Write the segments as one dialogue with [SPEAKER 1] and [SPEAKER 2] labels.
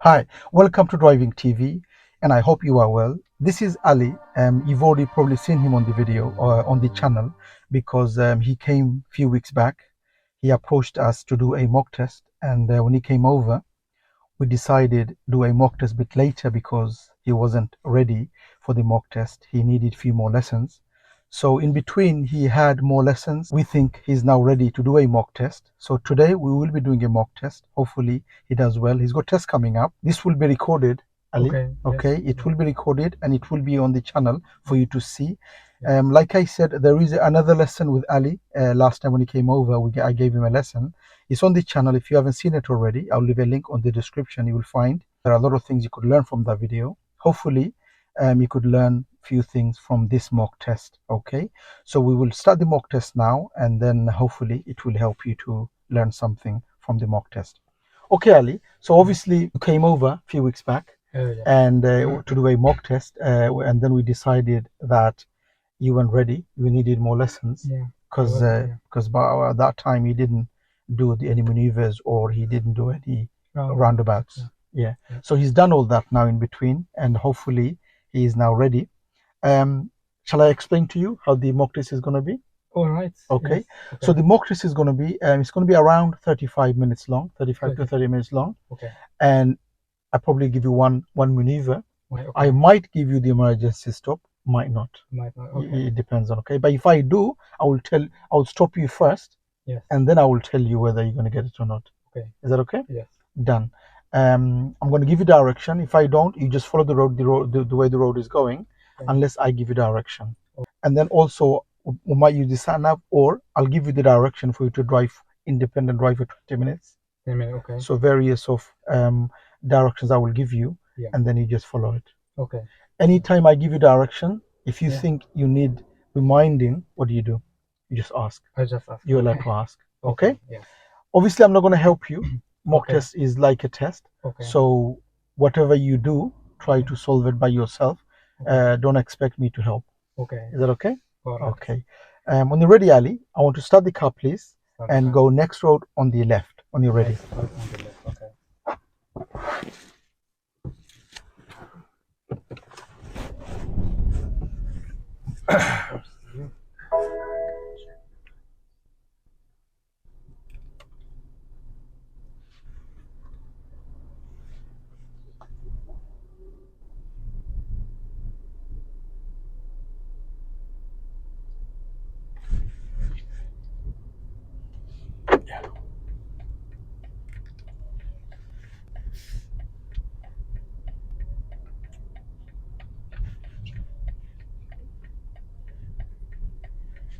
[SPEAKER 1] Hi, welcome to Driving TV, and I hope you are well. This is Ali. You've already probably seen him on the video or on the channel because he came a few weeks back. He approached us to do a mock test, and when he came over, we decided to do a mock test a bit later because he wasn't ready for the mock test. He needed a few more lessons. So in between, he had more lessons. We think he's now ready to do a mock test. So today we will be doing a mock test. Hopefully he does well. He's got tests coming up. This will be recorded, Ali.
[SPEAKER 2] Okay.
[SPEAKER 1] Okay,
[SPEAKER 2] Yes.
[SPEAKER 1] it will be recorded and it will be on the channel for you to see. Like I said, there is another lesson with Ali. Last time when he came over, I gave him a lesson. It's on the channel. If you haven't seen it already, I'll leave a link on the description. You will find there are a lot of things you could learn from that video. Hopefully, you could learn a few things from this mock test. Okay, so we will start the mock test now, and then hopefully it will help you to learn something from the mock test. Okay, Ali. So obviously you came over a few weeks back
[SPEAKER 2] Yeah.
[SPEAKER 1] and to do a mock test, and then we decided that you weren't ready. You needed more lessons
[SPEAKER 2] Yeah.
[SPEAKER 1] because by that time he didn't do any maneuvers or he didn't do any roundabouts. Yeah. So he's done all that now in between, and hopefully he is now ready. Shall I explain to you how the mock test is going to be?
[SPEAKER 2] All right.
[SPEAKER 1] Okay.
[SPEAKER 2] Yes.
[SPEAKER 1] So the mock test is going to be it's going to be around 35 minutes long, 35 to 30 minutes long,
[SPEAKER 2] Okay.
[SPEAKER 1] and I probably give you one maneuver.
[SPEAKER 2] Okay.
[SPEAKER 1] I might give you the emergency stop, might not.
[SPEAKER 2] Might not. Okay.
[SPEAKER 1] It depends on. Okay, but if I do, I will stop you first,
[SPEAKER 2] Yes.
[SPEAKER 1] and then I will tell you whether you're going to get it or not.
[SPEAKER 2] Okay.
[SPEAKER 1] Is that okay?
[SPEAKER 2] Yes.
[SPEAKER 1] Done. I'm going to give you direction. If I don't, you just follow the way the road is going,
[SPEAKER 2] Okay.
[SPEAKER 1] unless I give you direction. And then also, we might use the sat nav, or I'll give you the direction for you to drive independent drive for 20 minutes.
[SPEAKER 2] 10 minutes. Okay.
[SPEAKER 1] So various of directions I will give you,
[SPEAKER 2] Yeah.
[SPEAKER 1] and then you just follow it.
[SPEAKER 2] Okay.
[SPEAKER 1] Anytime I give you direction, if you
[SPEAKER 2] Yeah.
[SPEAKER 1] think you need reminding, what do? You just ask.
[SPEAKER 2] I just ask.
[SPEAKER 1] You're allowed
[SPEAKER 2] Okay.
[SPEAKER 1] to ask. Okay?
[SPEAKER 2] Yes.
[SPEAKER 1] Obviously, I'm not going to help you. Mock
[SPEAKER 2] Okay.
[SPEAKER 1] test is like a test.
[SPEAKER 2] Okay.
[SPEAKER 1] So whatever you do, try to solve it by yourself.
[SPEAKER 2] Okay.
[SPEAKER 1] Don't expect me to help.
[SPEAKER 2] Okay.
[SPEAKER 1] Is that okay?
[SPEAKER 2] All right.
[SPEAKER 1] Okay. When you're ready, Ali, I want to start the car, please, and go next road on the left. When you're ready.
[SPEAKER 2] Next road on the left. Okay.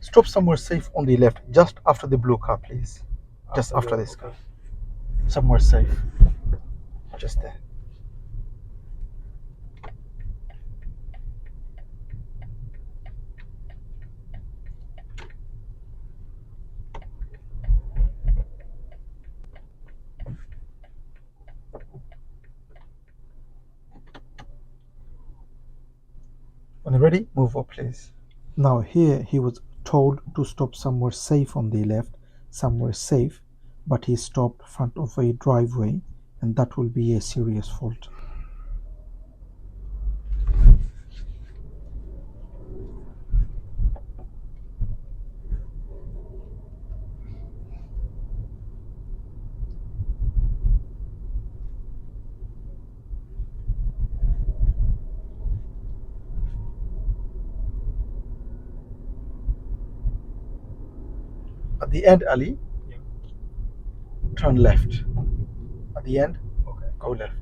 [SPEAKER 1] Stop somewhere safe on the left, just after the blue car, please. Just after this car. Somewhere safe. Just there. When you're ready, move up, please. Now here he was told to stop somewhere safe on the left, somewhere safe, but he stopped front of a driveway, and that will be a serious fault. At the end, Ali, turn left. At the end, go left.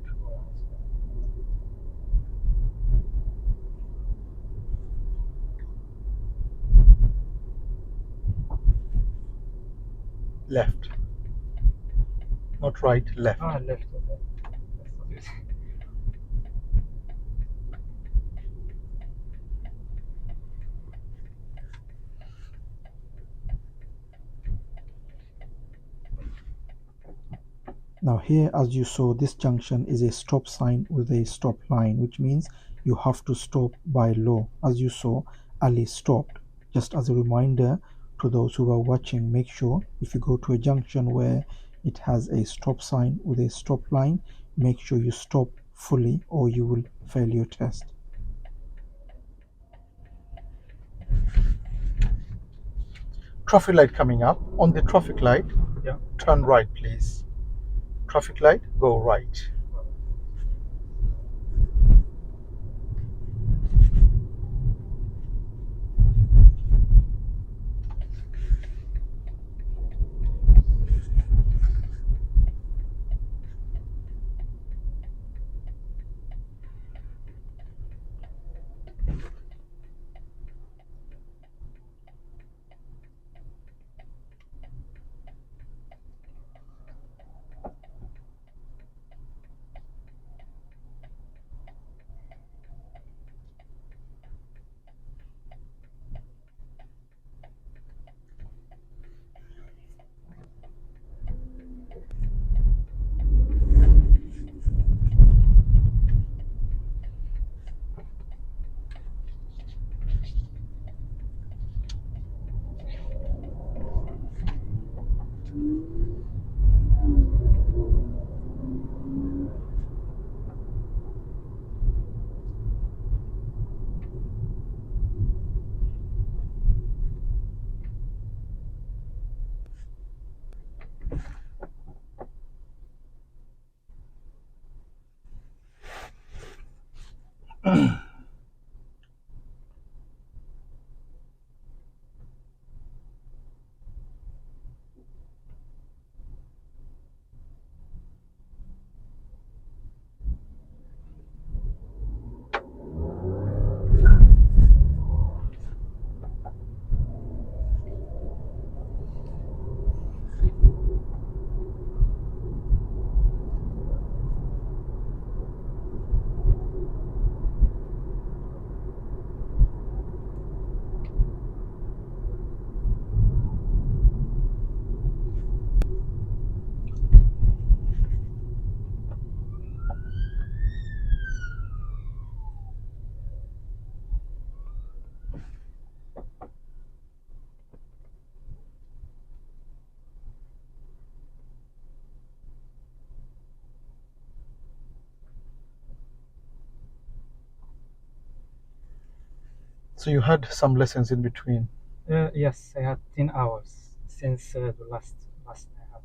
[SPEAKER 1] Left. Not right, left.
[SPEAKER 2] Left. Okay.
[SPEAKER 1] Now here, as you saw, this junction is a stop sign with a stop line, which means you have to stop by law. As you saw, Ali stopped. Just as a reminder to those who are watching, make sure if you go to a junction where it has a stop sign with a stop line, make sure you stop fully or you will fail your test. Traffic light coming up. On the traffic light,
[SPEAKER 2] Yeah.
[SPEAKER 1] turn right, please. Traffic light, go right. So you had some lessons in between.
[SPEAKER 2] Yes, I had 10 hours since the last I had.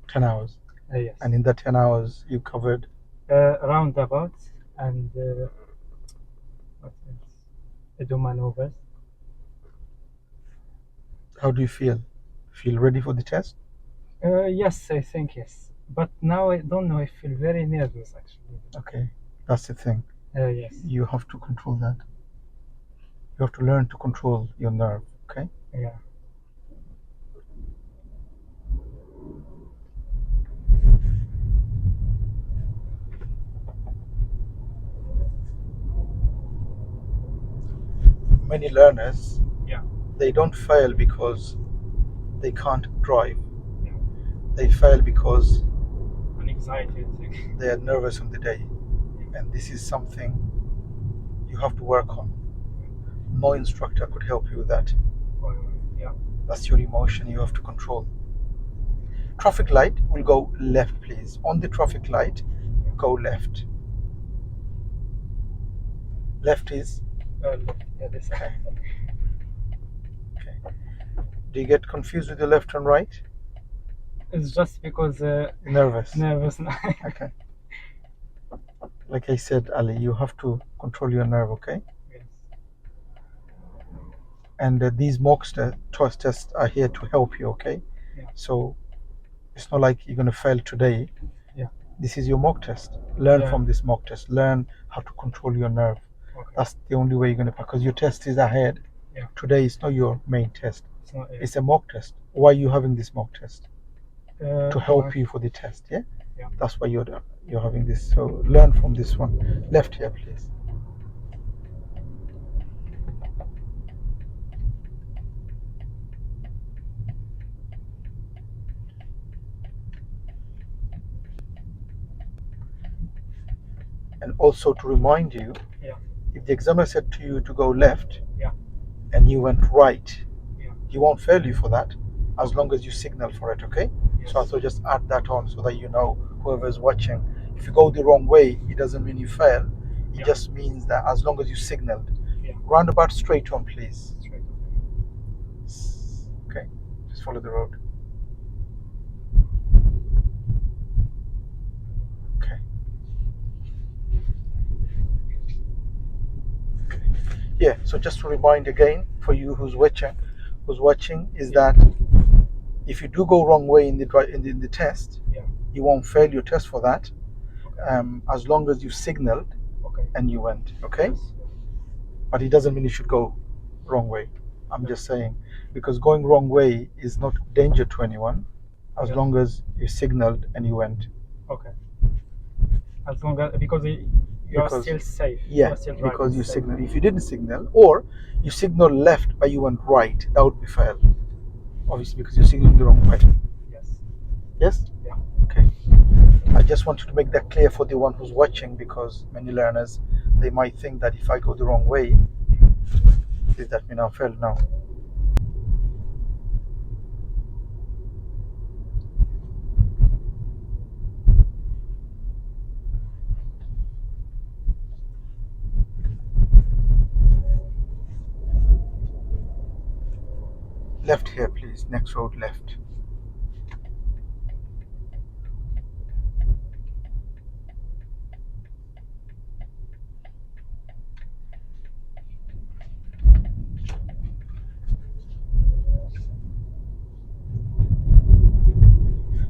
[SPEAKER 1] 10 hours.
[SPEAKER 2] Yes.
[SPEAKER 1] And in that 10 hours, you covered
[SPEAKER 2] Roundabouts and what else? Do maneuvers.
[SPEAKER 1] how do you feel? Feel ready for the test?
[SPEAKER 2] Yes, I think yes. But now I don't know. I feel very nervous actually.
[SPEAKER 1] Okay, that's the thing.
[SPEAKER 2] Yes.
[SPEAKER 1] You have to control that. You have to learn to control your nerve, okay?
[SPEAKER 2] Yeah.
[SPEAKER 1] Many learners,
[SPEAKER 2] Yeah.
[SPEAKER 1] they don't fail because they can't drive.
[SPEAKER 2] Yeah.
[SPEAKER 1] They fail because
[SPEAKER 2] An anxiety thing.
[SPEAKER 1] they are nervous on the day. And this is something you have to work on. No instructor could help you with that.
[SPEAKER 2] Yeah.
[SPEAKER 1] That's your emotion you have to control. Traffic light will go left, please. On the traffic light, go left. Left is
[SPEAKER 2] Yeah, this.
[SPEAKER 1] okay. Okay. Do you get confused with the left and right?
[SPEAKER 2] It's just because
[SPEAKER 1] Nervous.
[SPEAKER 2] nervous.
[SPEAKER 1] Okay. Like I said, Ali, you have to control your nerve, okay?
[SPEAKER 2] Yes.
[SPEAKER 1] And these mock tests are here to help you, okay?
[SPEAKER 2] Yeah.
[SPEAKER 1] So it's not like you're going to fail today.
[SPEAKER 2] Yeah.
[SPEAKER 1] This is your mock test. Learn
[SPEAKER 2] Yeah.
[SPEAKER 1] from this mock test. Learn how to control your nerve.
[SPEAKER 2] Okay.
[SPEAKER 1] That's the only way you're going to, because your test is ahead.
[SPEAKER 2] Yeah.
[SPEAKER 1] Today is not your main test.
[SPEAKER 2] It's not.
[SPEAKER 1] It's a mock test. Why are you having this mock test? To help
[SPEAKER 2] Alright.
[SPEAKER 1] you for the test, yeah?
[SPEAKER 2] Yeah.
[SPEAKER 1] That's why you're having this. So learn from this one. Left here, please. And also to remind you,
[SPEAKER 2] Yeah.
[SPEAKER 1] if the examiner said to you to go left,
[SPEAKER 2] Yeah.
[SPEAKER 1] and you went right,
[SPEAKER 2] Yeah.
[SPEAKER 1] he won't fail you for that, as long as you signal for it, okay?
[SPEAKER 2] Yes.
[SPEAKER 1] So just add that on so that you know, whoever is watching, If you go the wrong way, it doesn't mean you fail. It
[SPEAKER 2] Yeah.
[SPEAKER 1] just means that as long as you signaled.
[SPEAKER 2] Yeah.
[SPEAKER 1] Roundabout straight on, please.
[SPEAKER 2] Straight.
[SPEAKER 1] Okay, just follow the road. Okay. Yeah, so just to remind again for you who's watching is
[SPEAKER 2] Yeah.
[SPEAKER 1] that if you do go wrong way in the test,
[SPEAKER 2] Yeah.
[SPEAKER 1] you won't fail your test for that.
[SPEAKER 2] Okay.
[SPEAKER 1] As long as you signaled
[SPEAKER 2] Okay.
[SPEAKER 1] and you went, okay?
[SPEAKER 2] Yes.
[SPEAKER 1] But it doesn't mean you should go wrong way. I'm
[SPEAKER 2] Yeah.
[SPEAKER 1] just saying, because going wrong way is not danger to anyone, as
[SPEAKER 2] Okay.
[SPEAKER 1] long as you signaled and you went.
[SPEAKER 2] Okay. As long as because you are
[SPEAKER 1] Because
[SPEAKER 2] still safe.
[SPEAKER 1] yeah,
[SPEAKER 2] You are still driving
[SPEAKER 1] because you
[SPEAKER 2] safe.
[SPEAKER 1] signal. If you didn't signal, or you signal left but you went right, that would be fail. Obviously, because you're signaling the wrong way.
[SPEAKER 2] Yes.
[SPEAKER 1] Yes.
[SPEAKER 2] Yeah.
[SPEAKER 1] Okay. I just wanted to make that clear for the one who's watching, because many learners, they might think that if I go the wrong way, does that mean I'll fail? No. Left here, please. Next road left.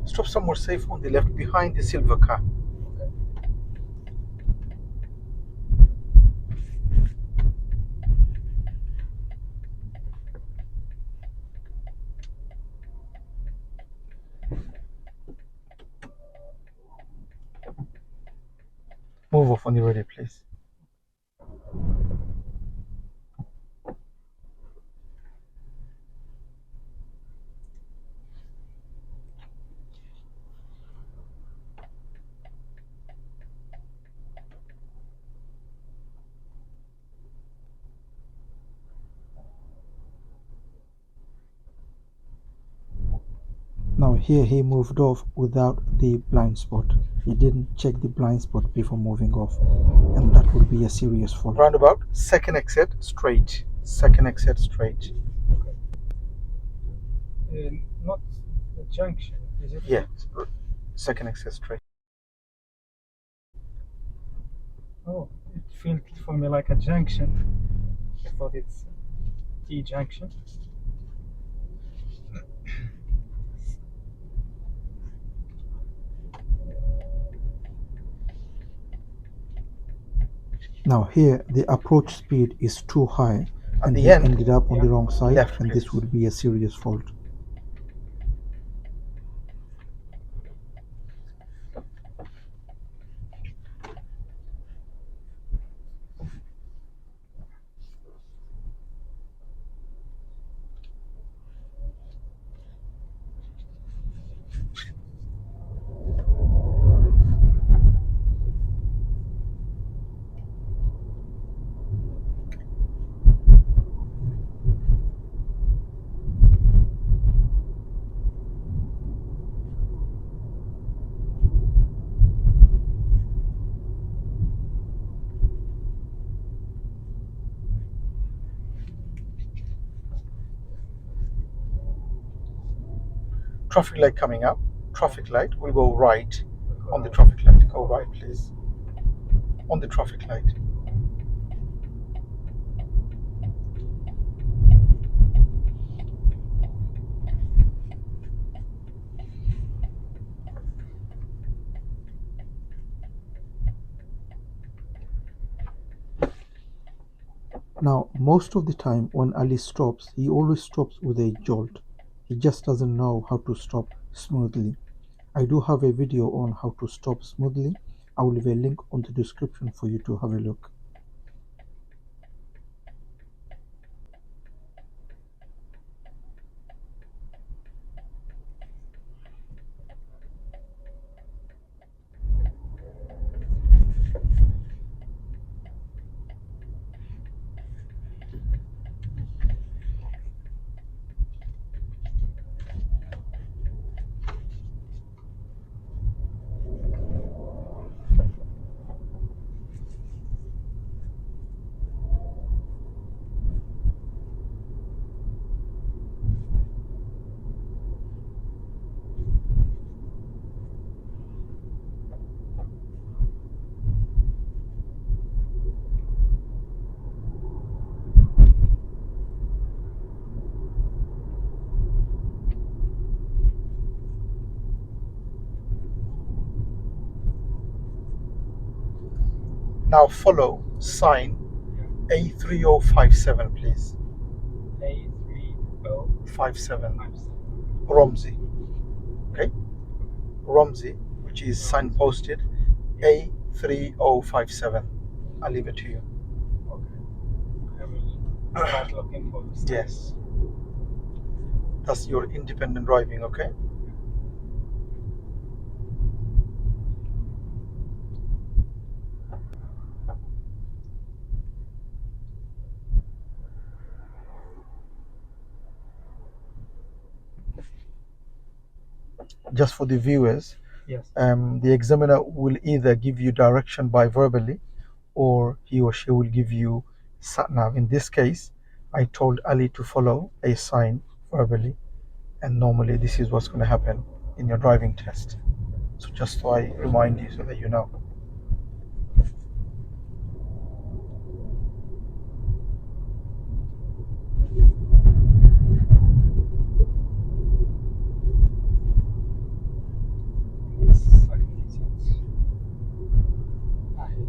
[SPEAKER 1] Stop somewhere safe on the left behind the silver car.
[SPEAKER 2] Okay.
[SPEAKER 1] Move off when you're ready, please. Now here he moved off without the blind spot. He didn't check the blind spot before moving off, and that would be a serious fault. Roundabout, second exit straight. Second exit straight.
[SPEAKER 2] Not the junction, is it?
[SPEAKER 1] Yeah, second exit straight.
[SPEAKER 2] Oh, it felt for me like a junction. I thought it's T junction.
[SPEAKER 1] Now here the approach speed is too high, and he ended up on the wrong side, and this would be a serious fault. Traffic light coming up. Traffic light will go right on the traffic light. Go right, please. On the traffic light. Now, most of the time when Ali stops, he always stops with a jolt. He just doesn't know how to stop smoothly. I do have a video on how to stop smoothly. I will leave a link on the description for you to have a look. Now follow sign A3057, please.
[SPEAKER 2] A3057.
[SPEAKER 1] 57. Romzi. Okay? Romzi, which is signposted A3057. I'll leave it to you.
[SPEAKER 2] Okay. I will start looking for the sign.
[SPEAKER 1] Yes. That's your independent driving, okay? Just for the viewers,
[SPEAKER 2] Yes.
[SPEAKER 1] the examiner will either give you direction by verbally or he or she will give you sat nav. In this case, I told Ali to follow a sign verbally, and normally this is what's going to happen in your driving test. So just so I remind you so that you know.
[SPEAKER 2] Yes, I can see it. Ahead.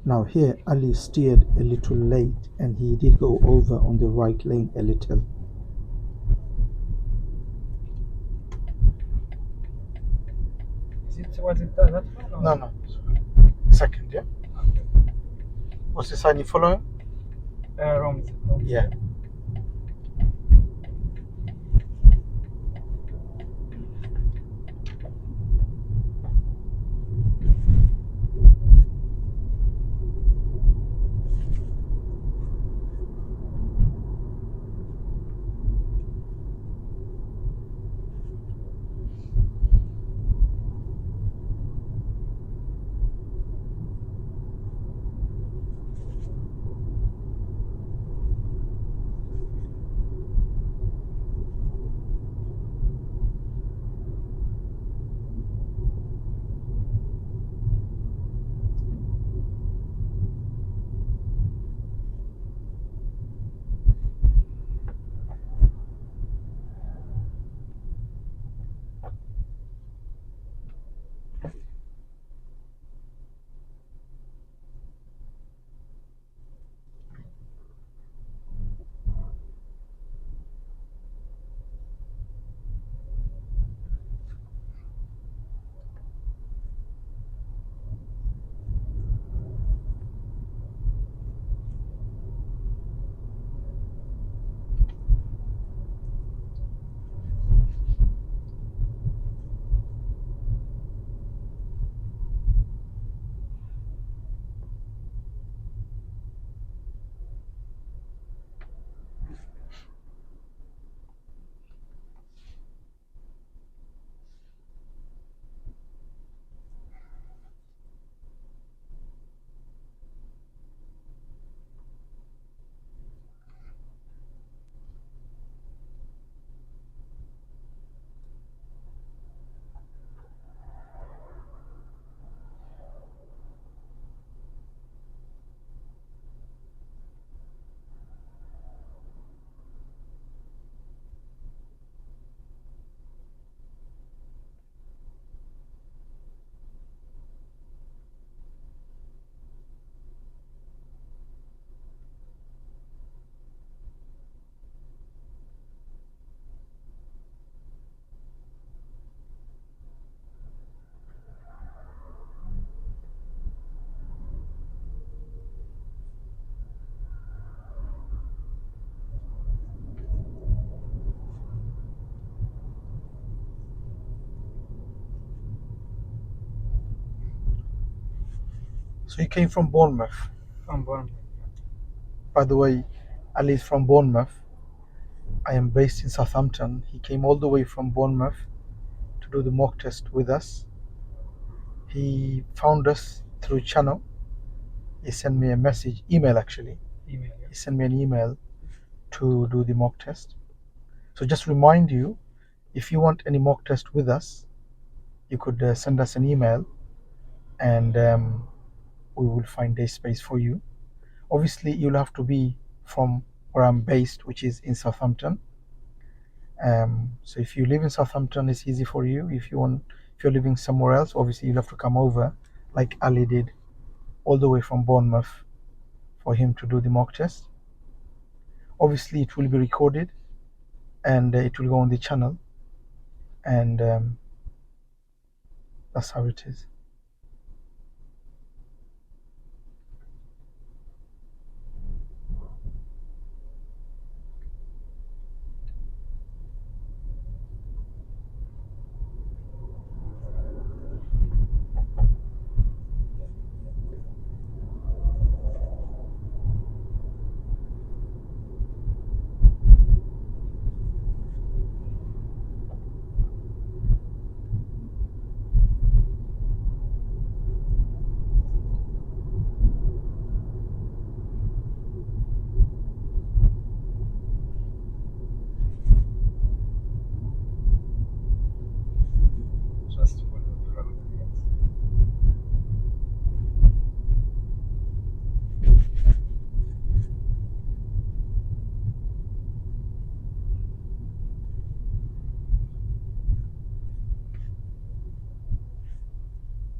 [SPEAKER 1] Now here Ali steered a little late and he did go over on the right lane a little.
[SPEAKER 2] Was it that one? Or?
[SPEAKER 1] No, no. Second, yeah?
[SPEAKER 2] Okay.
[SPEAKER 1] What's the sign you follow?
[SPEAKER 2] Romzi.
[SPEAKER 1] Yeah. So he came from Bournemouth.
[SPEAKER 2] From Bournemouth.
[SPEAKER 1] By the way, Ali is from Bournemouth. I am based in Southampton. He came all the way from Bournemouth to do the mock test with us. He found us through channel. He sent me a message, email actually.
[SPEAKER 2] Email. Yeah.
[SPEAKER 1] He sent me an email to do the mock test. So just remind you, If you want any mock test with us, you could send us an email, and we will find a space for you. Obviously, you'll have to be from where I'm based, which is in Southampton. So if you live in Southampton, it's easy for you. If you're living somewhere else, obviously you'll have to come over, like Ali did, all the way from Bournemouth for him to do the mock test. Obviously, it will be recorded, and it will go on the channel, and that's how it is.
[SPEAKER 2] Just follow the road. Yes.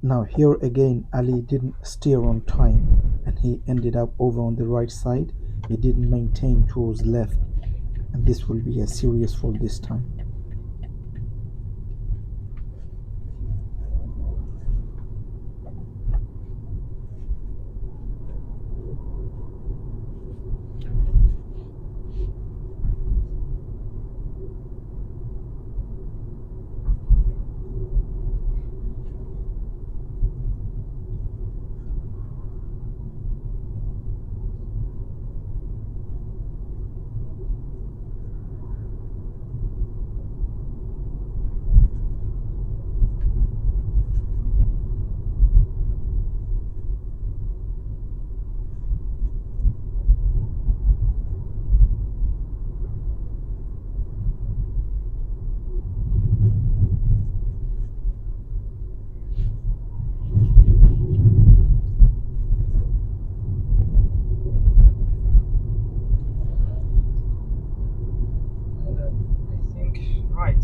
[SPEAKER 1] Now here again, Ali didn't steer on time, and he ended up over on the right side. He didn't maintain towards left, and this will be a serious fault this time.
[SPEAKER 2] I think right.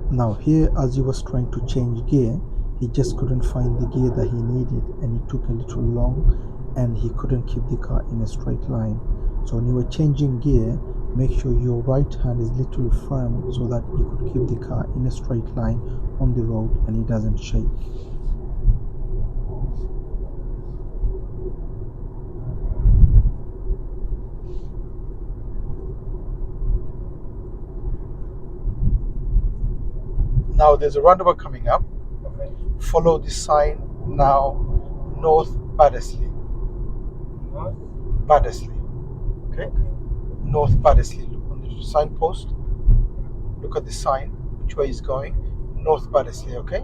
[SPEAKER 1] Now here, as he was trying to change gear, he just couldn't find the gear that he needed, and it took a little long, and he couldn't keep the car in a straight line. So when you were changing gear, make sure your right hand is little firm so that you could keep the car in a straight line on the road and it doesn't shake. Now there's a roundabout coming up.
[SPEAKER 2] Okay.
[SPEAKER 1] Follow the sign now, North Baddesley.
[SPEAKER 2] North.
[SPEAKER 1] Baddesley. Okay? North Baddesley. Look on the signpost. Look at the sign, which way is going. North Baddesley, okay?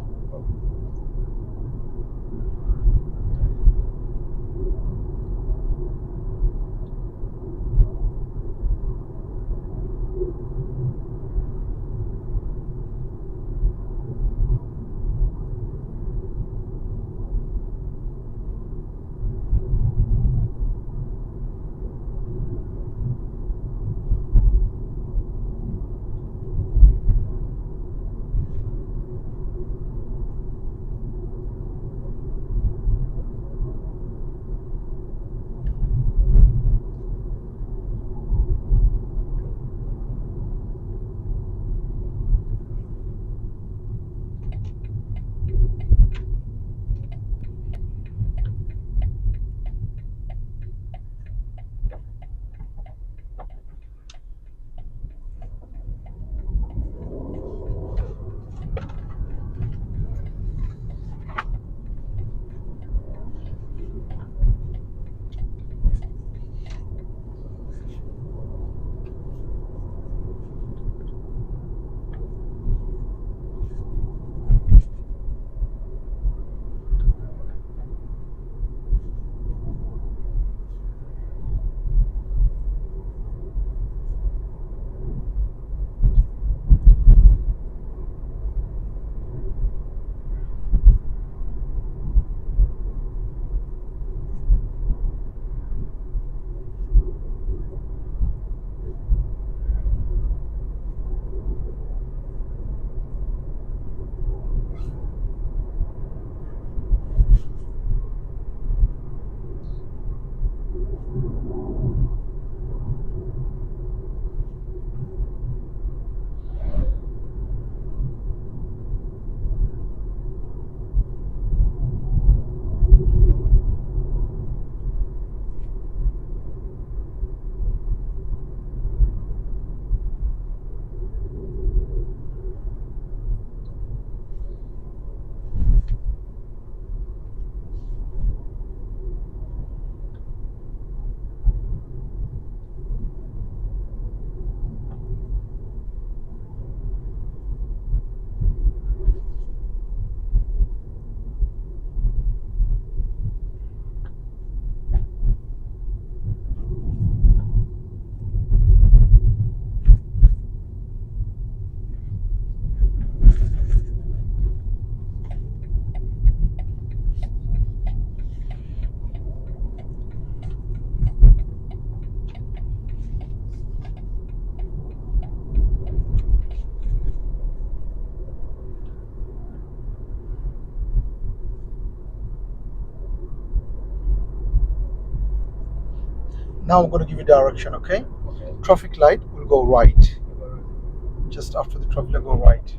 [SPEAKER 1] Now I'm going to give you direction, okay?
[SPEAKER 2] Okay.
[SPEAKER 1] Traffic light will go right.
[SPEAKER 2] You go right.
[SPEAKER 1] Just after the traffic light, go right.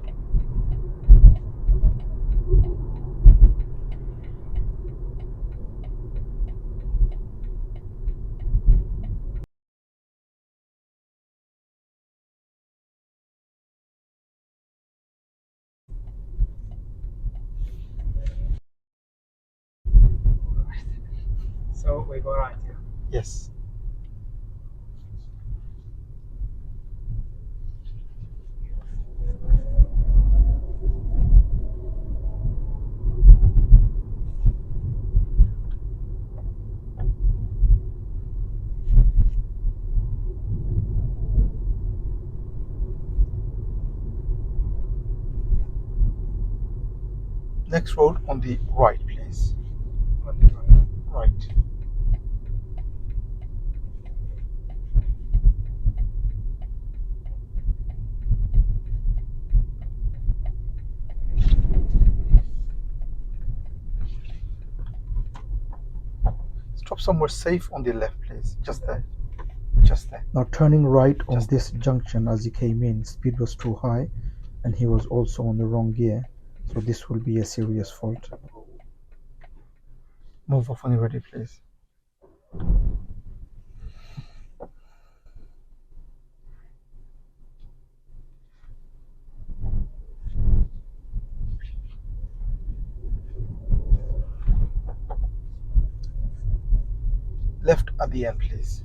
[SPEAKER 2] So we go right here.
[SPEAKER 1] Yes. Next road on the right, please.
[SPEAKER 2] On the right.
[SPEAKER 1] Right. Stop somewhere safe on the left, please. Just there. Just there. Now turning right on
[SPEAKER 2] Just
[SPEAKER 1] this junction as he came in, speed was too high and he was also on the wrong gear. So this will be a serious fault. Move off when you're ready, please. Left at the end, please.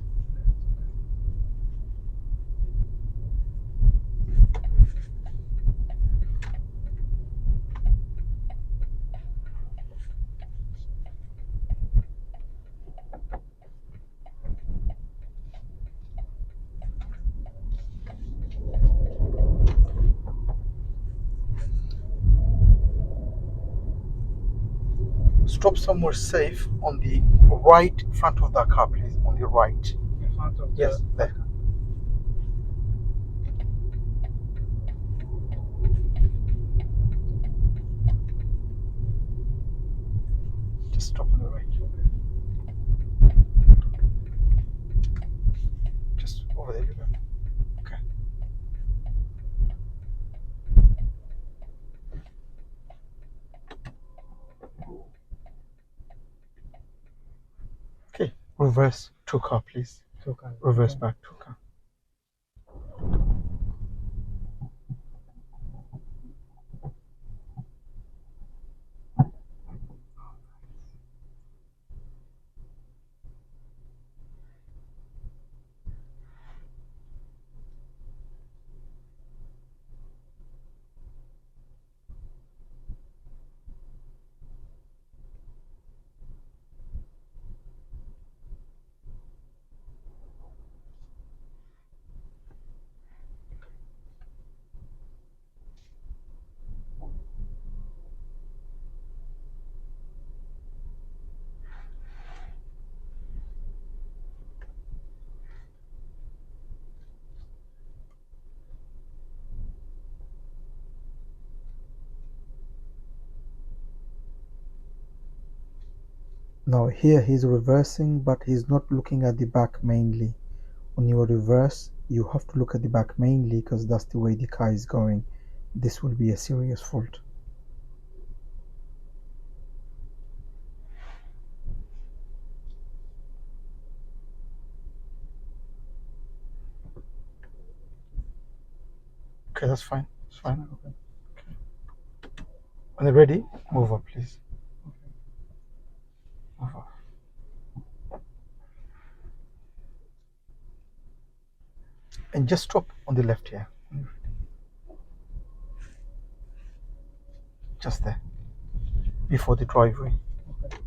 [SPEAKER 1] Stop somewhere safe on the right front of the car, please. On the right.
[SPEAKER 2] In front of the.
[SPEAKER 1] Yes, there. Just stop on the right. Just over there. Okay. Okay. Reverse to car, please.
[SPEAKER 2] Two cars.
[SPEAKER 1] Reverse
[SPEAKER 2] Okay.
[SPEAKER 1] back to car. Now here he's reversing, but he's not looking at the back mainly. When you reverse, you have to look at the back mainly because that's the way the car is going. This will be a serious fault. Okay, that's fine. That's fine.
[SPEAKER 2] Okay.
[SPEAKER 1] When you're ready, move up, please.
[SPEAKER 2] Okay.
[SPEAKER 1] Move up. And just stop on the left here. Just there. Before the driveway.
[SPEAKER 2] Okay.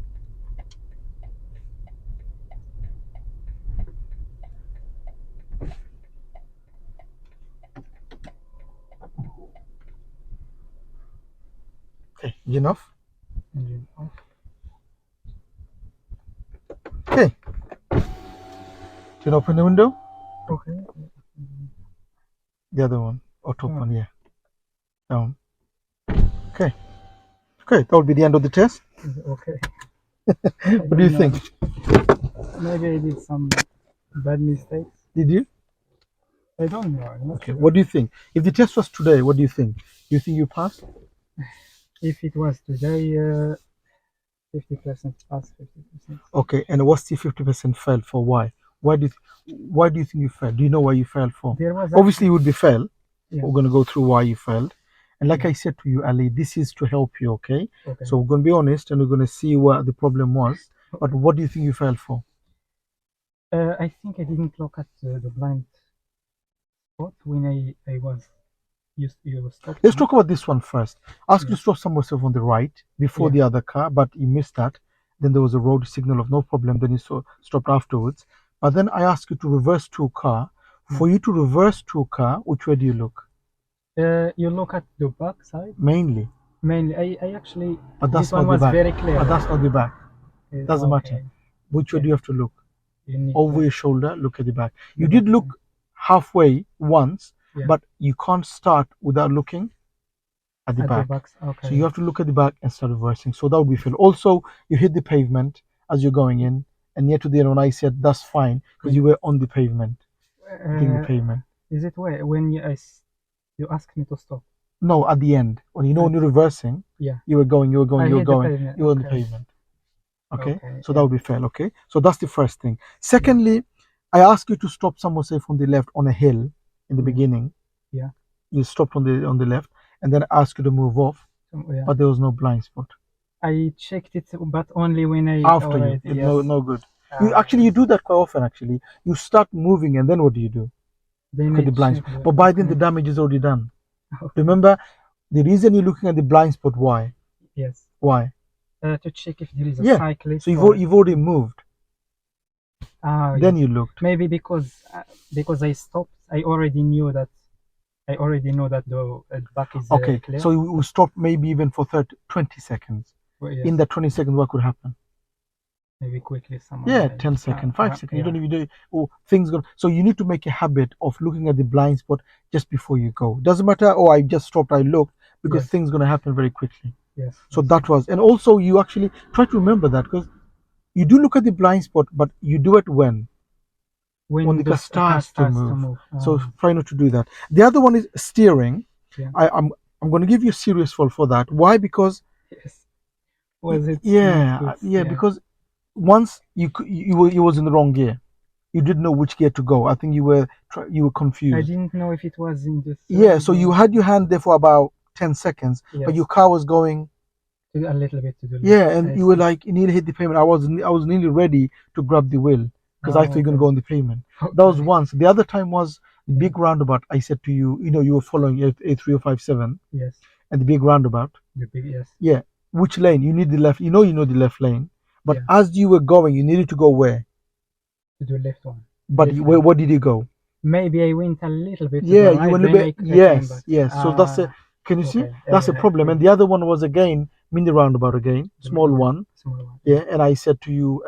[SPEAKER 1] Okay, enough?
[SPEAKER 2] Engine off.
[SPEAKER 1] Okay. Can you open the window?
[SPEAKER 2] Okay.
[SPEAKER 1] The other one. Auto
[SPEAKER 2] Oh.
[SPEAKER 1] open, yeah. Down. Okay. Okay, that will be the end of the test.
[SPEAKER 2] Okay.
[SPEAKER 1] What do you think?
[SPEAKER 2] Maybe I did some Bad mistakes?
[SPEAKER 1] Did you?
[SPEAKER 2] I don't know. I'm not
[SPEAKER 1] Okay.
[SPEAKER 2] sure.
[SPEAKER 1] What do you think? If the test was today, what do you think? Do you think you passed?
[SPEAKER 2] If it was today, 50% pass, 50%.
[SPEAKER 1] Okay. And what's the 50% failed for? Why? Why do you think you failed? Do you know why you failed for?
[SPEAKER 2] There was
[SPEAKER 1] Obviously,
[SPEAKER 2] actually,
[SPEAKER 1] you would be failed.
[SPEAKER 2] yeah,
[SPEAKER 1] We're going to go through why you failed. And like
[SPEAKER 2] yeah,
[SPEAKER 1] I said to you, Ali, this is to help you, okay?
[SPEAKER 2] okay.
[SPEAKER 1] So we're going to be honest and we're going to see what the problem was. But what do you think you failed for?
[SPEAKER 2] I think I didn't look at the blind spot when I was you stopped
[SPEAKER 1] Let's
[SPEAKER 2] me.
[SPEAKER 1] talk about this one first. Ask you
[SPEAKER 2] Yeah,
[SPEAKER 1] to stop somewhere safe on the right before
[SPEAKER 2] yeah.
[SPEAKER 1] the other car, but you missed that. Then there was a road signal of no problem. Then you stopped afterwards. But then I asked you to reverse to a car.
[SPEAKER 2] Yeah.
[SPEAKER 1] For you to reverse to a car, which way do you look?
[SPEAKER 2] You look at the back side
[SPEAKER 1] Mainly.
[SPEAKER 2] mainly. I actually
[SPEAKER 1] But
[SPEAKER 2] this
[SPEAKER 1] that's
[SPEAKER 2] one
[SPEAKER 1] not the
[SPEAKER 2] was
[SPEAKER 1] back.
[SPEAKER 2] very clear.
[SPEAKER 1] But that's not the back. Doesn't matter.
[SPEAKER 2] Okay,
[SPEAKER 1] Which way
[SPEAKER 2] yeah.
[SPEAKER 1] do you have to look?
[SPEAKER 2] You need
[SPEAKER 1] Over
[SPEAKER 2] to
[SPEAKER 1] your shoulder, look at the back.
[SPEAKER 2] the
[SPEAKER 1] You
[SPEAKER 2] back.
[SPEAKER 1] did look halfway once,
[SPEAKER 2] Yeah,
[SPEAKER 1] but you can't start without looking at the
[SPEAKER 2] at the
[SPEAKER 1] back.
[SPEAKER 2] back.
[SPEAKER 1] So you
[SPEAKER 2] Okay.
[SPEAKER 1] have to look at the back and start reversing. So that would be fail. Also, you hit the pavement as you're going in, and near to the end when I said that's fine because you
[SPEAKER 2] When
[SPEAKER 1] were on the pavement, hitting the
[SPEAKER 2] uh,
[SPEAKER 1] pavement.
[SPEAKER 2] is it when you asked me to stop?
[SPEAKER 1] No, at the end when you know when
[SPEAKER 2] At
[SPEAKER 1] you're reversing,
[SPEAKER 2] yeah,
[SPEAKER 1] you were going, you were going,
[SPEAKER 2] I
[SPEAKER 1] you were
[SPEAKER 2] hit the
[SPEAKER 1] going,
[SPEAKER 2] pavement.
[SPEAKER 1] you were on the
[SPEAKER 2] Okay,
[SPEAKER 1] pavement. Okay,
[SPEAKER 2] okay,
[SPEAKER 1] so that
[SPEAKER 2] yeah,
[SPEAKER 1] would be fail. Okay, so that's the first thing.
[SPEAKER 2] yeah,
[SPEAKER 1] Secondly, I asked you to stop somewhere safe on the left on a hill in the
[SPEAKER 2] yeah,
[SPEAKER 1] beginning.
[SPEAKER 2] yeah.
[SPEAKER 1] You stopped on the left, and then I asked you to move off,
[SPEAKER 2] So, yeah.
[SPEAKER 1] but there was no blind spot.
[SPEAKER 2] I checked it, but only when I
[SPEAKER 1] After you,
[SPEAKER 2] already
[SPEAKER 1] no,
[SPEAKER 2] yes.
[SPEAKER 1] no good. You
[SPEAKER 2] Uh,
[SPEAKER 1] actually you do that quite often. Actually, you start moving, and then what do you do?
[SPEAKER 2] then
[SPEAKER 1] Look at
[SPEAKER 2] I
[SPEAKER 1] the blind
[SPEAKER 2] checked.
[SPEAKER 1] spot. But by then the
[SPEAKER 2] Okay,
[SPEAKER 1] damage is already done.
[SPEAKER 2] okay,
[SPEAKER 1] Remember, the reason you're looking at the blind spot. Why?
[SPEAKER 2] yes.
[SPEAKER 1] Why?
[SPEAKER 2] To check if there is a
[SPEAKER 1] Yeah. So
[SPEAKER 2] cyclist or
[SPEAKER 1] you've already moved. Then
[SPEAKER 2] yes.
[SPEAKER 1] you looked.
[SPEAKER 2] Maybe because I stopped, I already know that the back is
[SPEAKER 1] Okay.
[SPEAKER 2] clear.
[SPEAKER 1] So you stopped maybe even for 30, 20 seconds.
[SPEAKER 2] Well,
[SPEAKER 1] In
[SPEAKER 2] yes,
[SPEAKER 1] that 20 seconds, what could happen?
[SPEAKER 2] maybe quickly someone
[SPEAKER 1] Yeah,
[SPEAKER 2] will
[SPEAKER 1] 10 seconds, 5 seconds. You
[SPEAKER 2] yeah,
[SPEAKER 1] don't even do. Oh, things go. So you need to make a habit of looking at the blind spot just before you go. Doesn't matter. Oh, I just stopped. I looked because
[SPEAKER 2] yes,
[SPEAKER 1] things gonna happen very quickly.
[SPEAKER 2] yes,
[SPEAKER 1] So
[SPEAKER 2] yes.
[SPEAKER 1] that was, and also you actually try to remember that because you do look at the blind spot, but you do it when
[SPEAKER 2] When
[SPEAKER 1] the car
[SPEAKER 2] the car
[SPEAKER 1] starts to
[SPEAKER 2] starts to
[SPEAKER 1] move.
[SPEAKER 2] move.
[SPEAKER 1] So try not to do that. The other one is steering.
[SPEAKER 2] Yeah,
[SPEAKER 1] I'm going to give you a serious fall for that. Why? Because
[SPEAKER 2] yes. Was it not good?
[SPEAKER 1] yeah,
[SPEAKER 2] Yeah.
[SPEAKER 1] because once you was in the wrong gear. You didn't know which gear to go. I think you were
[SPEAKER 2] I
[SPEAKER 1] confused.
[SPEAKER 2] didn't know if it was in the
[SPEAKER 1] Yeah,
[SPEAKER 2] third
[SPEAKER 1] so you
[SPEAKER 2] or
[SPEAKER 1] had your hand there for about 10 seconds, but
[SPEAKER 2] yes,
[SPEAKER 1] your car was going.
[SPEAKER 2] a little bit to the left.
[SPEAKER 1] Yeah, and
[SPEAKER 2] I
[SPEAKER 1] you were
[SPEAKER 2] see.
[SPEAKER 1] like, you nearly hit the pavement. I was nearly ready to grab the wheel because I thought
[SPEAKER 2] Oh,
[SPEAKER 1] you're gonna
[SPEAKER 2] okay,
[SPEAKER 1] go on the pavement. That was
[SPEAKER 2] okay.
[SPEAKER 1] once. The other time was the
[SPEAKER 2] Yeah.
[SPEAKER 1] big roundabout. I said to you, you were following A3057
[SPEAKER 2] Yes.
[SPEAKER 1] and the big roundabout.
[SPEAKER 2] The big yes.
[SPEAKER 1] Yeah, which lane? You need the left. You know the left lane. But
[SPEAKER 2] Yeah.
[SPEAKER 1] as you were going, you needed to go where?
[SPEAKER 2] To the left one.
[SPEAKER 1] But
[SPEAKER 2] Left lane.
[SPEAKER 1] where did you go?
[SPEAKER 2] Maybe I went a little bit to
[SPEAKER 1] Yeah,
[SPEAKER 2] the
[SPEAKER 1] you
[SPEAKER 2] right,
[SPEAKER 1] went a
[SPEAKER 2] then
[SPEAKER 1] little bit.
[SPEAKER 2] I came
[SPEAKER 1] Yes,
[SPEAKER 2] back.
[SPEAKER 1] yes. So that's a. Can you see?
[SPEAKER 2] Okay.
[SPEAKER 1] That's a problem.
[SPEAKER 2] Yeah.
[SPEAKER 1] And the other one was again mini roundabout again,
[SPEAKER 2] The
[SPEAKER 1] small
[SPEAKER 2] right,
[SPEAKER 1] one.
[SPEAKER 2] small one. Yeah.
[SPEAKER 1] Yeah, and I said to you,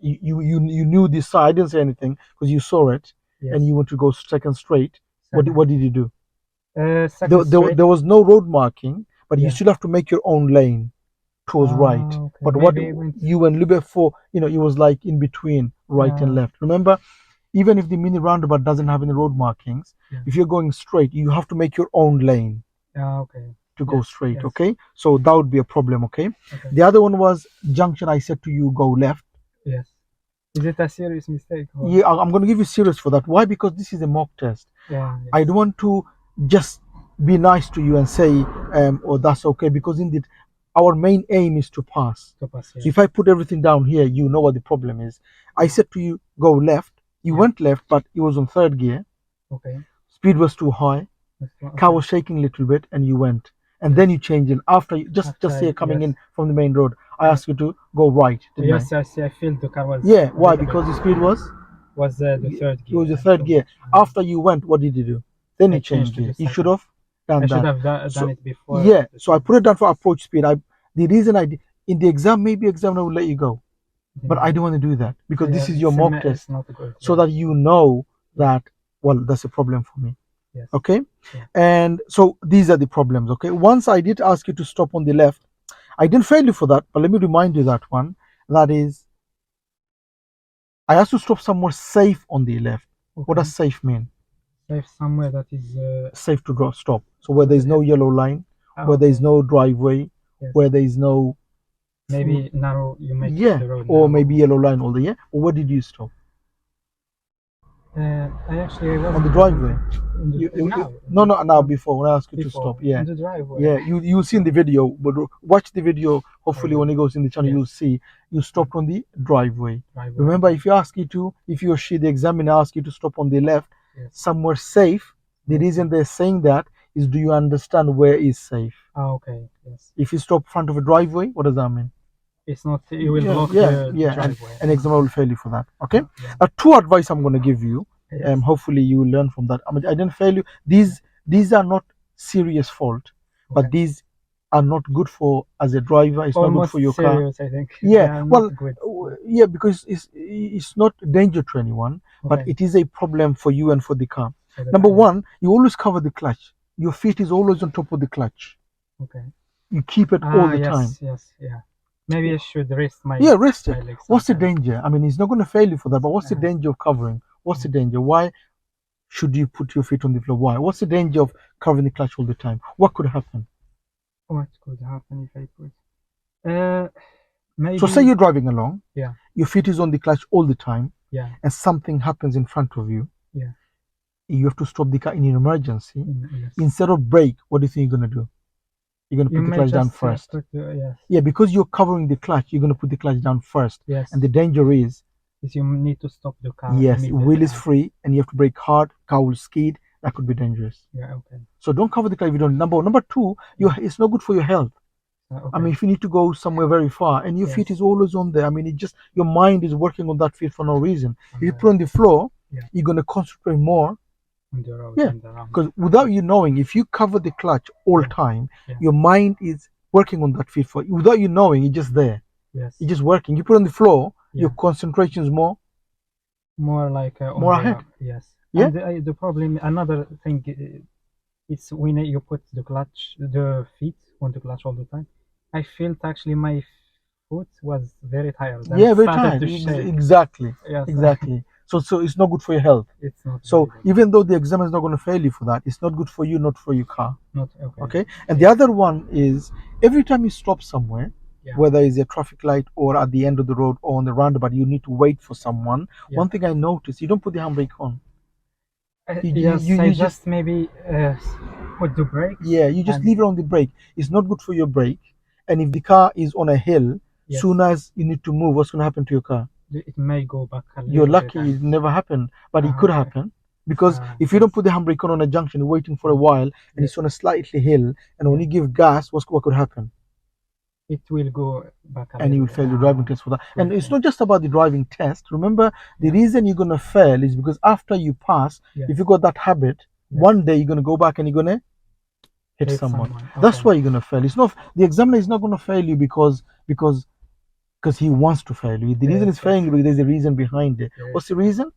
[SPEAKER 1] you knew this side. I didn't say anything because you saw it,
[SPEAKER 2] Yes.
[SPEAKER 1] and you want to go second straight.
[SPEAKER 2] Second.
[SPEAKER 1] What did you do?
[SPEAKER 2] Second straight.
[SPEAKER 1] There was no road marking, but you
[SPEAKER 2] Yeah.
[SPEAKER 1] still have to make your own lane towards right.
[SPEAKER 2] Okay.
[SPEAKER 1] But what
[SPEAKER 2] Maybe I went.
[SPEAKER 1] you went a little bit for, it was like in between right and
[SPEAKER 2] Uh,
[SPEAKER 1] left. Remember, even if the mini roundabout doesn't have any road markings,
[SPEAKER 2] yeah.
[SPEAKER 1] if you're going straight, you have to make your own lane
[SPEAKER 2] Okay.
[SPEAKER 1] to go
[SPEAKER 2] Yes.
[SPEAKER 1] straight.
[SPEAKER 2] Yes.
[SPEAKER 1] Okay, so that would be a problem. Okay,
[SPEAKER 2] Okay.
[SPEAKER 1] the other one was junction. I said to you, go left.
[SPEAKER 2] Yes. Is it a serious mistake or?
[SPEAKER 1] Yeah, I'm going to give you serious for that. Why? Because this is a mock test.
[SPEAKER 2] Yeah.
[SPEAKER 1] I
[SPEAKER 2] Yes.
[SPEAKER 1] don't want to just be nice to you and say, oh, that's okay, because indeed, our main aim is to pass.
[SPEAKER 2] To pass.
[SPEAKER 1] So
[SPEAKER 2] Yes.
[SPEAKER 1] if I put everything down here, you know what the problem is. I
[SPEAKER 2] Yeah.
[SPEAKER 1] said to you, go left. You
[SPEAKER 2] Yeah.
[SPEAKER 1] went left, but it was on third gear.
[SPEAKER 2] Okay.
[SPEAKER 1] Speed was too high. Car
[SPEAKER 2] Okay.
[SPEAKER 1] was shaking a little bit, and you went. And then
[SPEAKER 2] Yes.
[SPEAKER 1] you changed in after you just here coming
[SPEAKER 2] Yes.
[SPEAKER 1] in from the main road. I
[SPEAKER 2] Yeah.
[SPEAKER 1] asked you to go right, didn't I?
[SPEAKER 2] Yes. I see. I feel the car was
[SPEAKER 1] Yeah.
[SPEAKER 2] a
[SPEAKER 1] Why?
[SPEAKER 2] little bit.
[SPEAKER 1] Because the speed
[SPEAKER 2] Was the third
[SPEAKER 1] it
[SPEAKER 2] gear
[SPEAKER 1] was the third
[SPEAKER 2] too
[SPEAKER 1] gear.
[SPEAKER 2] much.
[SPEAKER 1] After you went, what did you do? Then
[SPEAKER 2] I
[SPEAKER 1] you
[SPEAKER 2] changed
[SPEAKER 1] changed
[SPEAKER 2] to
[SPEAKER 1] gear.
[SPEAKER 2] the
[SPEAKER 1] You should
[SPEAKER 2] second.
[SPEAKER 1] have
[SPEAKER 2] I
[SPEAKER 1] done
[SPEAKER 2] should
[SPEAKER 1] that.
[SPEAKER 2] have done
[SPEAKER 1] So
[SPEAKER 2] it before
[SPEAKER 1] yeah.
[SPEAKER 2] the
[SPEAKER 1] So I
[SPEAKER 2] second.
[SPEAKER 1] put it down for approach speed. The reason I did in the exam, maybe examiner will let you go, but I
[SPEAKER 2] Yeah.
[SPEAKER 1] don't want to do that because this
[SPEAKER 2] Yeah.
[SPEAKER 1] is your mock
[SPEAKER 2] It's
[SPEAKER 1] test,
[SPEAKER 2] not good.
[SPEAKER 1] so
[SPEAKER 2] Yeah.
[SPEAKER 1] that you know
[SPEAKER 2] Yeah.
[SPEAKER 1] that well that's a problem for me.
[SPEAKER 2] Yes.
[SPEAKER 1] Okay,
[SPEAKER 2] Yeah.
[SPEAKER 1] and so these are the problems. Okay, once I did ask you to stop on the left, I didn't fail you for that, but let me remind you that one. That is I asked you to stop somewhere safe on the left. What
[SPEAKER 2] Okay.
[SPEAKER 1] does safe mean?
[SPEAKER 2] Safe somewhere that is
[SPEAKER 1] Safe to stop. So where there is no yellow line, where there is
[SPEAKER 2] okay.
[SPEAKER 1] no driveway,
[SPEAKER 2] Yes.
[SPEAKER 1] where there is no
[SPEAKER 2] Maybe narrow. You make
[SPEAKER 1] yeah,
[SPEAKER 2] the road
[SPEAKER 1] or
[SPEAKER 2] narrow.
[SPEAKER 1] maybe yellow line all the yeah. Or where did you stop?
[SPEAKER 2] I actually was
[SPEAKER 1] On the driveway.
[SPEAKER 2] in the, now.
[SPEAKER 1] No, no, now before when I asked you to
[SPEAKER 2] Before
[SPEAKER 1] stop. Yeah,
[SPEAKER 2] in the driveway.
[SPEAKER 1] yeah. You see in the video, but watch the video. Hopefully,
[SPEAKER 2] will.
[SPEAKER 1] when it goes in the channel,
[SPEAKER 2] Yes.
[SPEAKER 1] you'll see you stopped on the driveway.
[SPEAKER 2] Driveway.
[SPEAKER 1] Remember, if you ask you to, if you or she, the examiner, asks you to stop on the left,
[SPEAKER 2] Yes.
[SPEAKER 1] somewhere safe. The
[SPEAKER 2] Yes.
[SPEAKER 1] reason they're saying that is, do you understand where is safe?
[SPEAKER 2] Okay. Yes.
[SPEAKER 1] If you stop in front of a driveway, what does that mean?
[SPEAKER 2] It's not. You will
[SPEAKER 1] Yeah,
[SPEAKER 2] block
[SPEAKER 1] yeah,
[SPEAKER 2] the
[SPEAKER 1] yeah,
[SPEAKER 2] driveway.
[SPEAKER 1] and examiner will fail you for that. Okay.
[SPEAKER 2] Yeah.
[SPEAKER 1] Two advice I'm going to give you.
[SPEAKER 2] Yes.
[SPEAKER 1] Hopefully you will learn from that. I mean, I didn't fail you. These are not serious fault, but these are not good for as a driver. It's not good for your
[SPEAKER 2] serious,
[SPEAKER 1] car.
[SPEAKER 2] I think.
[SPEAKER 1] Yeah, well,
[SPEAKER 2] good.
[SPEAKER 1] yeah, because it's not a danger to anyone, but
[SPEAKER 2] Okay.
[SPEAKER 1] it is a problem for you and for the car.
[SPEAKER 2] For the
[SPEAKER 1] Number
[SPEAKER 2] car,
[SPEAKER 1] one, you always cover the clutch. Your feet is always on top of the clutch.
[SPEAKER 2] Okay.
[SPEAKER 1] You keep it all the
[SPEAKER 2] yes,
[SPEAKER 1] time.
[SPEAKER 2] Yes, yeah. Maybe I should rest my
[SPEAKER 1] Yeah, rest it.
[SPEAKER 2] legs
[SPEAKER 1] What's the
[SPEAKER 2] sometimes.
[SPEAKER 1] danger? I mean, he's not going to fail you for that, but what's the danger of covering? What's the danger? Why should you put your feet on the floor? Why? What's the danger of covering the clutch all the time? What could happen?
[SPEAKER 2] What could happen if I put? Maybe.
[SPEAKER 1] So say you're driving along.
[SPEAKER 2] Yeah.
[SPEAKER 1] Your feet is on the clutch all the time.
[SPEAKER 2] Yeah.
[SPEAKER 1] And something happens in front of you.
[SPEAKER 2] Yeah.
[SPEAKER 1] You have to stop the car in an emergency.
[SPEAKER 2] Yes.
[SPEAKER 1] Instead of brake, what do you think you're going to do? You're going to put the clutch down first.
[SPEAKER 2] Yes.
[SPEAKER 1] Yeah, because you're covering the clutch, you're going to put the clutch down first.
[SPEAKER 2] Yes.
[SPEAKER 1] And the danger is
[SPEAKER 2] you need to stop the car.
[SPEAKER 1] Yes, wheel is free and you have to brake hard, car will skid. That could be dangerous.
[SPEAKER 2] Yeah, okay.
[SPEAKER 1] So don't cover the car if you don't. Number two, it's not good for your health.
[SPEAKER 2] Okay.
[SPEAKER 1] I mean, if you need to go somewhere very far and your feet is always on there, I mean, your mind is working on that feet for no reason. If you put on the floor, you're going to concentrate more.
[SPEAKER 2] On the road.
[SPEAKER 1] Yeah, because without you knowing, if you cover the clutch all time, your mind is working on that feet without you knowing, it's just there.
[SPEAKER 2] Yes.
[SPEAKER 1] It's just working. You put on the floor, your concentration is more
[SPEAKER 2] like
[SPEAKER 1] more ahead.
[SPEAKER 2] Yes.
[SPEAKER 1] Yeah.
[SPEAKER 2] And the problem, another thing, it's when you put the feet on the clutch all the time. I felt actually my foot was very tired.
[SPEAKER 1] Yeah, very tired. Exactly.
[SPEAKER 2] Yes.
[SPEAKER 1] Exactly. So it's not good for your health.
[SPEAKER 2] It's not.
[SPEAKER 1] So even though the examiner is not going to fail you for that, it's not good for you, not for your car.
[SPEAKER 2] Not
[SPEAKER 1] okay. And the other one is every time you stop somewhere, whether it's a traffic light or at the end of the road or on the roundabout, you need to wait for someone. One thing I noticed, you don't put the handbrake on.
[SPEAKER 2] You just maybe put the brake.
[SPEAKER 1] Yeah, you just leave it on the brake. It's not good for your brake. And if the car is on a hill, soon as you need to move, what's going to happen to your car?
[SPEAKER 2] It may go back a little
[SPEAKER 1] You're lucky
[SPEAKER 2] bit
[SPEAKER 1] it never happened, but it could happen. Because if you don't put the handbrake on a junction, you're waiting for a while, and it's on a slightly hill, and when you give gas, what could happen?
[SPEAKER 2] It will go back a
[SPEAKER 1] and you will fail your driving test for that. And it's not just about the driving test. Remember, the reason you're going to fail is because after you pass, if you got that habit, one day you're going to go back and you're going to hit someone. That's why you're going to fail. It's not the examiner is not going to fail you because he wants to fail you. The reason he's failing you because there's a reason behind it. What's the reason?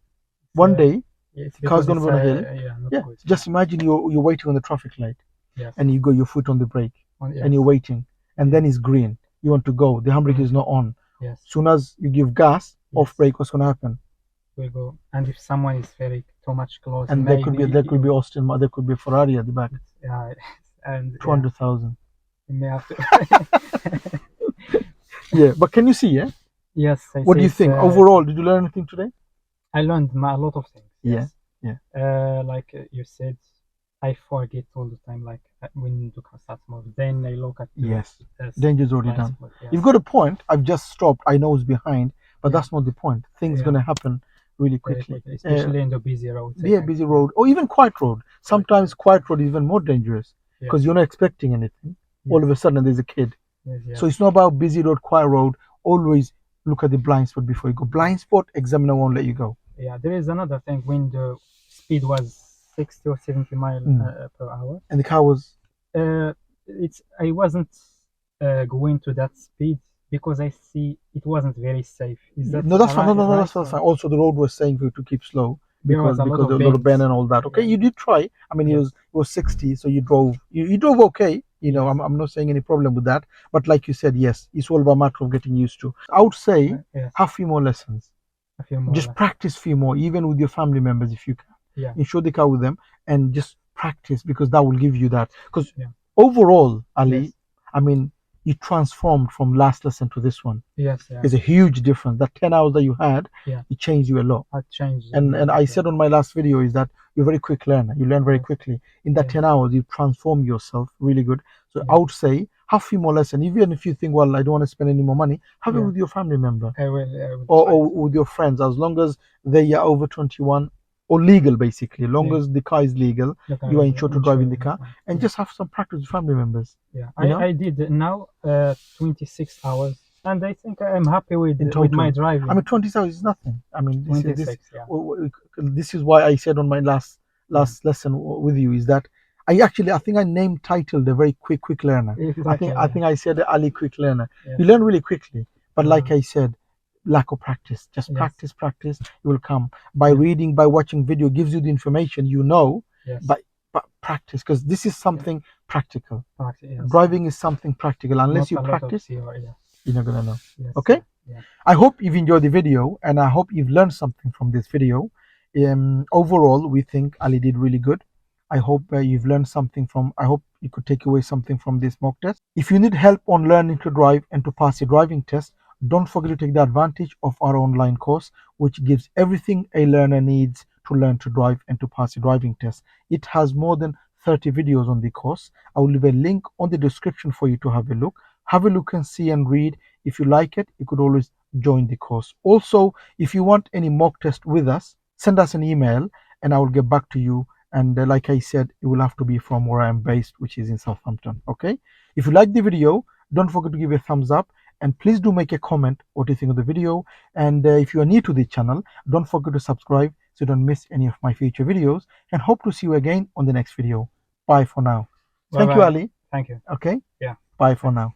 [SPEAKER 1] One day the car's going to go on a hill. Just imagine you're waiting on the traffic light, and you got your foot on the brake, and you're waiting, and then it's green. You want to go. The handbrake is not on. Soon as you give gas, off brake, what's going to happen?
[SPEAKER 2] Will go. And if someone is too much close,
[SPEAKER 1] and there could be Austin, there could be Ferrari at the back.
[SPEAKER 2] Yeah, and
[SPEAKER 1] 200,000.
[SPEAKER 2] You may have to.
[SPEAKER 1] Yeah, but can you see? Yeah.
[SPEAKER 2] Yes.
[SPEAKER 1] What do you think overall? Did you learn anything today?
[SPEAKER 2] I learned a lot of things.
[SPEAKER 1] Yes.
[SPEAKER 2] Yeah. Like you said, I forget all the time. Like when the car starts moving, then I look at
[SPEAKER 1] danger's already done. You've got a point. I've just stopped. I know it's behind, but that's not the point. Things gonna happen really quickly,
[SPEAKER 2] especially in the busy road.
[SPEAKER 1] Yeah, busy road or even quiet road. Sometimes quiet road is even more dangerous because you're not expecting anything. All of a sudden, there's a kid. So it's not about busy road, quiet road. Always look at the blind spot before you go. Blind spot, examiner won't let you go.
[SPEAKER 2] Yeah, there is another thing when the speed was 60 or 70 miles per hour,
[SPEAKER 1] and the car was.
[SPEAKER 2] I wasn't going to that speed because I see it wasn't very safe. Is that
[SPEAKER 1] no? That's fine. No, that's fine. Also, the road was saying for you to keep slow because there was a lot of bend and all that. Okay, you did try. I mean, it was 60, so you drove. You drove okay. You know, I'm not saying any problem with that. But like you said, yes, it's all about a matter of getting used to. I would say have few more lessons.
[SPEAKER 2] A few more
[SPEAKER 1] Just
[SPEAKER 2] lessons.
[SPEAKER 1] practice few more, even with your family members if you can.
[SPEAKER 2] Yeah.
[SPEAKER 1] Insure the car with them and just practice, because that will give you that. Because
[SPEAKER 2] Yeah.
[SPEAKER 1] overall, Ali,
[SPEAKER 2] Yes.
[SPEAKER 1] I mean, you transformed from last lesson to this one.
[SPEAKER 2] Yes. Yeah.
[SPEAKER 1] There's a huge difference. That 10 hours that you had,
[SPEAKER 2] Yeah.
[SPEAKER 1] it changed you a lot.
[SPEAKER 2] I changed.
[SPEAKER 1] And I said on my last video is that you're a very quick learner. You learn very
[SPEAKER 2] Yes.
[SPEAKER 1] quickly. In that
[SPEAKER 2] Yeah.
[SPEAKER 1] 10 hours, you transform yourself really good. So
[SPEAKER 2] Yeah.
[SPEAKER 1] I would say have few more lessons. Even if you think, well, I don't want to spend any more money, have it
[SPEAKER 2] Yeah.
[SPEAKER 1] with your family member
[SPEAKER 2] I will
[SPEAKER 1] or,
[SPEAKER 2] try
[SPEAKER 1] or
[SPEAKER 2] to.
[SPEAKER 1] with your friends, as long as they are over 21 or legal, basically. As long
[SPEAKER 2] Yeah.
[SPEAKER 1] as the car is legal,
[SPEAKER 2] The car
[SPEAKER 1] you are
[SPEAKER 2] is
[SPEAKER 1] insured to drive in
[SPEAKER 2] insured
[SPEAKER 1] the
[SPEAKER 2] in the
[SPEAKER 1] car,
[SPEAKER 2] car.
[SPEAKER 1] and
[SPEAKER 2] Yeah.
[SPEAKER 1] just have some practice with family members.
[SPEAKER 2] Yeah.
[SPEAKER 1] You know,
[SPEAKER 2] I did now 26 hours, and I think I'm happy with
[SPEAKER 1] in
[SPEAKER 2] my
[SPEAKER 1] total. I
[SPEAKER 2] driving.
[SPEAKER 1] mean, 20 hours is nothing. I mean, this is this.
[SPEAKER 2] 26. Yeah.
[SPEAKER 1] This is why I said on my last
[SPEAKER 2] Yeah.
[SPEAKER 1] lesson with you is that I think I named titled a very quick learner.
[SPEAKER 2] Exactly.
[SPEAKER 1] I
[SPEAKER 2] Yeah.
[SPEAKER 1] think I said Ali quick learner.
[SPEAKER 2] Yes.
[SPEAKER 1] You learn really quickly, but like
[SPEAKER 2] Uh,
[SPEAKER 1] I said, lack of practice. Just
[SPEAKER 2] yes.
[SPEAKER 1] practice. It will come by
[SPEAKER 2] Yeah.
[SPEAKER 1] reading, by watching video. Gives you the information you know,
[SPEAKER 2] Yes.
[SPEAKER 1] but practice, because this is something practical.
[SPEAKER 2] Practice. Yes.
[SPEAKER 1] Driving is something practical. Unless
[SPEAKER 2] Not
[SPEAKER 1] you
[SPEAKER 2] a lot of
[SPEAKER 1] practice,
[SPEAKER 2] theory. Yeah.
[SPEAKER 1] you're not gonna know.
[SPEAKER 2] Yes.
[SPEAKER 1] Okay.
[SPEAKER 2] Yeah.
[SPEAKER 1] I hope you've enjoyed the video and I hope you've learned something from this video. Overall, we think Ali did really good. I hope you've learned something from, I hope you could take away something from this mock test. If you need help on learning to drive and to pass your driving test, don't forget to take the advantage of our online course, which gives everything a learner needs to learn to drive and to pass your driving test. It has more than 30 videos on the course. I will leave a link on the description for you to have a look. Have a look and see and read. If you like it, you could always join the course. Also, if you want any mock test with us, send us an email and I will get back to you. And like I said, it will have to be from where I'm based, which is in Southampton. Okay. If you like the video, don't forget to give a thumbs up and please do make a comment what you think of the video. And if you are new to the channel, don't forget to subscribe so you don't miss any of my future videos. And hope to see you again on the next video. Bye for now.
[SPEAKER 2] Bye
[SPEAKER 1] Thank you,
[SPEAKER 2] bye.
[SPEAKER 1] Ali.
[SPEAKER 2] Thank you.
[SPEAKER 1] Okay.
[SPEAKER 2] Yeah.
[SPEAKER 1] Bye for now.